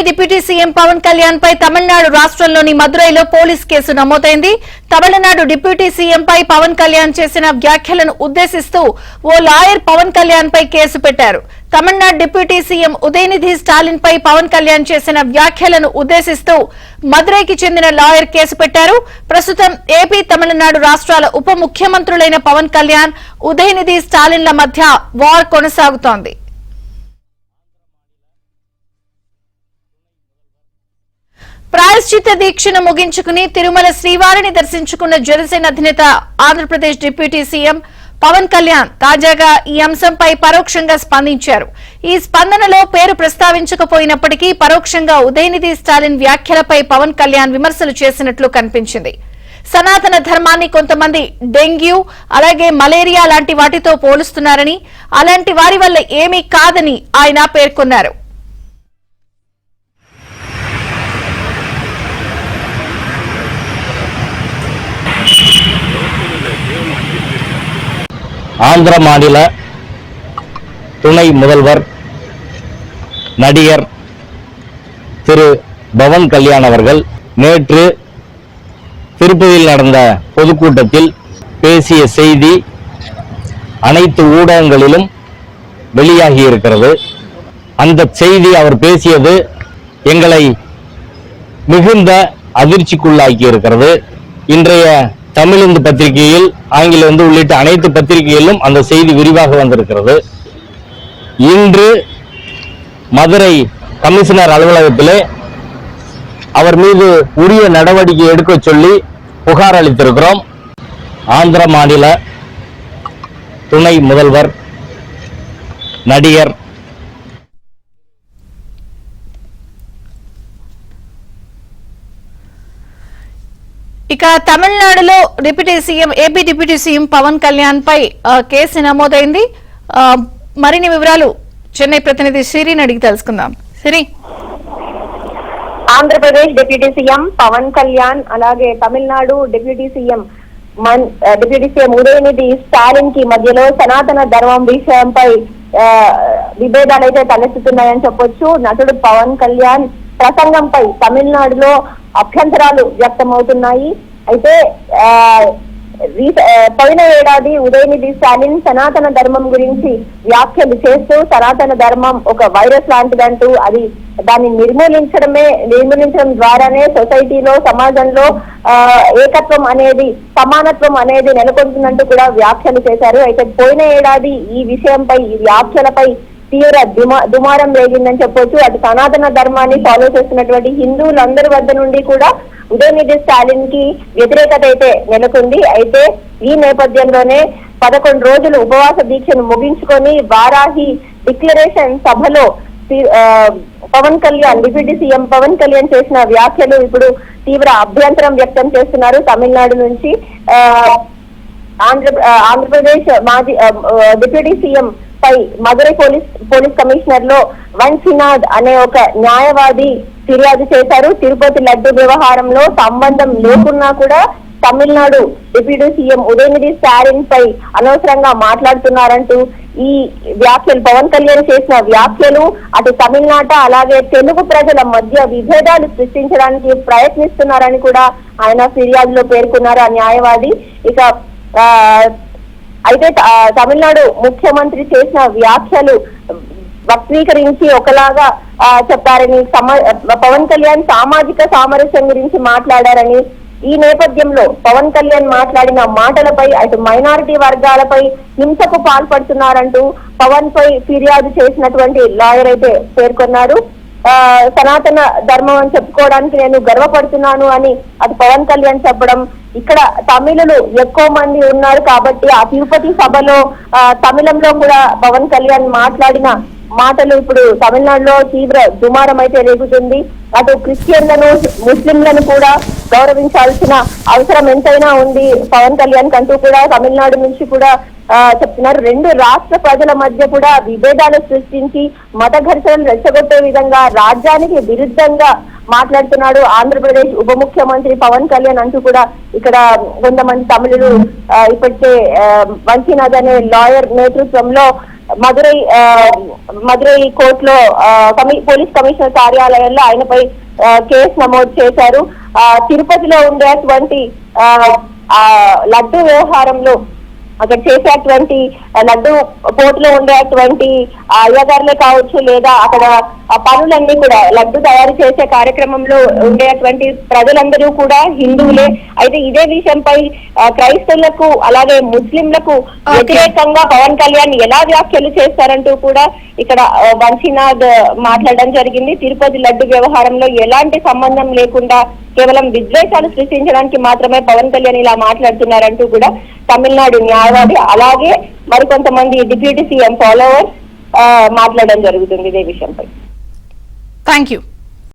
Deputy CM Pavan Kalyan పై తమిళనాడు రాష్ట్రంలోని మదురైలో police case నమోదైంది. Tamil Nadu deputy CM పై పవన్ కళ్యాణ్ చేసిన వ్యాఖ్యలను ఉద్దేశిస్తూ ఓ లాయర్ పవన్ కళ్యాణ్ పై కేసు పెట్టారు. తమిళనాడు డిప్యూటీ సీఎం ఉదయనిధి స్టాలిన్ పై పవన్ కళ్యాణ్ చేసిన వ్యాఖ్యలను ఉద్దేశిస్తూ మదురైకి చెందిన లాయర్ కేసు పెట్టారు. ప్రస్తుతం ఏపీ తమిళనాడు రాష్ట్రాల ఉప ముఖ్యమంత్రులైన పవన్ కళ్యాణ్, ఉదయనిధి స్టాలిన్ల మధ్య వార్ కొనసాగుతోంది. ప్రాయశ్చిత్త దీక్షను ముగించుకుని తిరుమల శ్రీవారిని దర్శించుకున్న జనసేన అధినేత ఆంధ్రప్రదేశ్ డిప్యూటీ సీఎం పవన్ కళ్యాణ్ తాజాగా ఈ అంశంపై పరోక్షంగా స్పందించారు. ఈ స్పందనలో పేరు ప్రస్తావించకపోయినప్పటికీ పరోక్షంగా ఉదయనిధి స్టాలిన్ వ్యాఖ్యలపై పవన్ కళ్యాణ్ విమర్శలు చేసినట్లు కనిపించింది. సనాతన ధర్మాన్ని కొంతమంది డెంగ్యూ, అలాగే మలేరియా లాంటి వాటితో పోలుస్తున్నారని, అలాంటి వారి వల్ల ఏమీ కాదని ఆయన పేర్కొన్నారు. ஆந்திர மாநில துணை முதல்வர் நடிகர் திரு பவன் கல்யாண் அவர்கள் நேற்று திருப்பதியில் நடந்த பொதுக்கூட்டத்தில் பேசிய செய்தி அனைத்து ஊடகங்களிலும் வெளியாகி இருக்கிறது. அந்த செய்தி அவர் பேசியது எங்களை மிகுந்த அதிர்ச்சிக்குள்ளாக்கி இருக்கிறது. இன்றைய தமிழ்ந்து பத்திரிகையில், ஆங்கிலம் உள்ளிட்ட அனைத்து பத்திரிகைகளிலும் அந்த செய்தி விரிவாக வந்திருக்கிறது. இன்று மதுரை கமிஷனர் அலுவலகத்திலே அவர் மீது உரிய நடவடிக்கை எடுக்க சொல்லி புகார் அளித்திருக்கிறோம். ஆந்திர மாநில துணை முதல்வர் நடிகர் ఇక తమిళనాడులో AP deputy CM Pavan Kalyan పై కేసు నమోదైంది. మరిన్ని వివరాలు చెన్నై ప్రతినిధి శ్రీని అడిగి తెలుసుకుందాం. శ్రీ, ఆంధ్రప్రదేశ్ డిప్యూటీ సీఎం పవన్ కళ్యాణ్ అలాగే తమిళనాడు డిప్యూటీ సీఎం ఉదయనిధి స్టాలిన్ కి మధ్యలో సనాతన ధర్మం విషయంపై విభేదాలైతే తలెత్తుతున్నాయని చెప్పొచ్చు. నటుడు పవన్ కళ్యాణ్ ప్రసంగంపై తమిళనాడులో అభ్యంతరాలు వ్యక్తమవుతున్నాయి. అయితే పోయిన ఏడాది ఉదయనిధి స్టాలిన్ సనాతన ధర్మం గురించి వ్యాఖ్యలు చేస్తూ సనాతన ధర్మం ఒక వైరస్ లాంటిదంటూ దాన్ని నిర్మూలించడం ద్వారానే సొసైటీలో, సమాజంలో ఏకత్వం అనేది, సమానత్వం అనేది నెలకొంటుందంటూ కూడా వ్యాఖ్యలు చేశారు. అయితే పోయిన ఏడాది ఈ విషయంపై, ఈ వ్యాఖ్యలపై తీవ్ర దుమారం రేగిందని చెప్పొచ్చు. అటు సనాతన ధర్మాన్ని ఫాలో చేస్తున్నటువంటి హిందువులందరి వద్ద నుండి కూడా ఉదయనిధి స్టాలిన్ కి వ్యతిరేకత అయితే నెలకొంది. అయితే ఈ నేపథ్యంలోనే 11 రోజులు ఉపవాస దీక్షను ముగించుకొని వారాహి డిక్లరేషన్ సభలో డిప్యూటీ సీఎం పవన్ కళ్యాణ్ చేసిన వ్యాఖ్యలు ఇప్పుడు తీవ్ర అభ్యంతరం వ్యక్తం చేస్తున్నారు. తమిళనాడు నుంచి ఆంధ్రప్రదేశ్ మాజీ డిప్యూటీ సీఎం పై మదురై పోలీస్ కమిషనర్ లో వంశీనాథ్ అనే ఒక న్యాయవాది ఫిర్యాదు చేశారు. తిరుపతి లడ్డు వ్యవహారంలో సంబంధం లేకున్నా కూడా తమిళనాడు డిప్యూటీ సీఎం ఉదయనిధి స్టాలిన్ పై అనవసరంగా మాట్లాడుతున్నారంటూ ఈ వ్యాఖ్యలు, పవన్ కళ్యాణ్ చేసిన వ్యాఖ్యలు అటు తమిళనాట అలాగే తెలుగు ప్రజల మధ్య విభేదాలు సృష్టించడానికి ప్రయత్నిస్తున్నారని కూడా ఆయన ఫిర్యాదులో పేర్కొన్నారు ఆ న్యాయవాది. ఇక అయితే తమిళనాడు ముఖ్యమంత్రి చేసిన వ్యాఖ్యలు వక్రీకరించి ఒకలాగా చెప్పారని, పవన్ కళ్యాణ్ సామాజిక సామరస్యం గురించి మాట్లాడారని, ఈ నేపథ్యంలో పవన్ కళ్యాణ్ మాట్లాడిన మాటలపై అటు మైనారిటీ వర్గాలపై హింసకు పాల్పడుతున్నారంటూ పవన్ పై ఫిర్యాదు చేసినటువంటి లాయర్ అయితే పేర్కొన్నారు. సనాతన ధర్మం అని చెప్పుకోవడానికి నేను గర్వపడుతున్నాను అని అటు పవన్ కళ్యాణ్ చెప్పడం, ఇక్కడ తమిళులు ఎక్కువ మంది ఉన్నారు కాబట్టి ఆ తిరుపతి సభలో తమిళంలో కూడా పవన్ కళ్యాణ్ మాట్లాడిన మాటలు ఇప్పుడు తమిళనాడులో తీవ్ర దుమారం అయితే రేగుతుంది. అటు క్రిస్టియన్లను, ముస్లింలను కూడా గౌరవించాల్సిన అవసరం ఎంతైనా ఉంది పవన్ కళ్యాణ్ కంటూ కూడా తమిళనాడు నుంచి కూడా చెప్తున్నారు. 2 రాష్ట్ర ప్రజల మధ్య కూడా విభేదాలు సృష్టించి మత ఘర్షణలు రెచ్చగొట్టే విధంగా రాజ్యానికి విరుద్ధంగా మాట్లాడుతున్నాడు ఆంధ్రప్రదేశ్ ఉప ముఖ్యమంత్రి పవన్ కళ్యాణ్ అంటూ కూడా ఇక్కడ కొంతమంది తమిళులు ఇప్పటికే వంశీనాథ్ అనే లాయర్ నేతృత్వంలో మదురై కోర్టులో పోలీస్ కమిషనర్ కార్యాలయంలో ఆయనపై కేసు నమోదు చేశారు. తిరుపతిలో ఉండేటువంటి లడ్డు వ్యవహారంలో అక్కడ చేసేటువంటి లడ్డు పోర్టులో ఉండేటువంటి అయ్యగారులే కావచ్చు, లేదా అక్కడ పనులన్నీ కూడా లడ్డు తయారు చేసే కార్యక్రమంలో ఉండేటువంటి ప్రజలందరూ కూడా హిందువులే. అయితే ఇదే విషయంపై క్రైస్తవులకు అలాగే ముస్లింలకు వ్యతిరేకంగా పవన్ కళ్యాణ్ ఎలా వ్యాఖ్యలు చేస్తారంటూ కూడా ఇక్కడ వంశీనాథ్ మాట్లాడడం జరిగింది. తిరుపతి లడ్డు వ్యవహారంలో ఎలాంటి సంబంధం లేకుండా కేవలం విద్వేషాలు సృష్టించడానికి మాత్రమే పవన్ కళ్యాణ్ ఇలా మాట్లాడుతున్నారంటూ కూడా తమిళనాడు న్యాయవాది అలాగే మరికొంతమంది డిప్యూటీ సీఎం ఫాలోవర్స్ మాట్లాడడం జరుగుతుంది ఇదే విషయంపై. Thank you.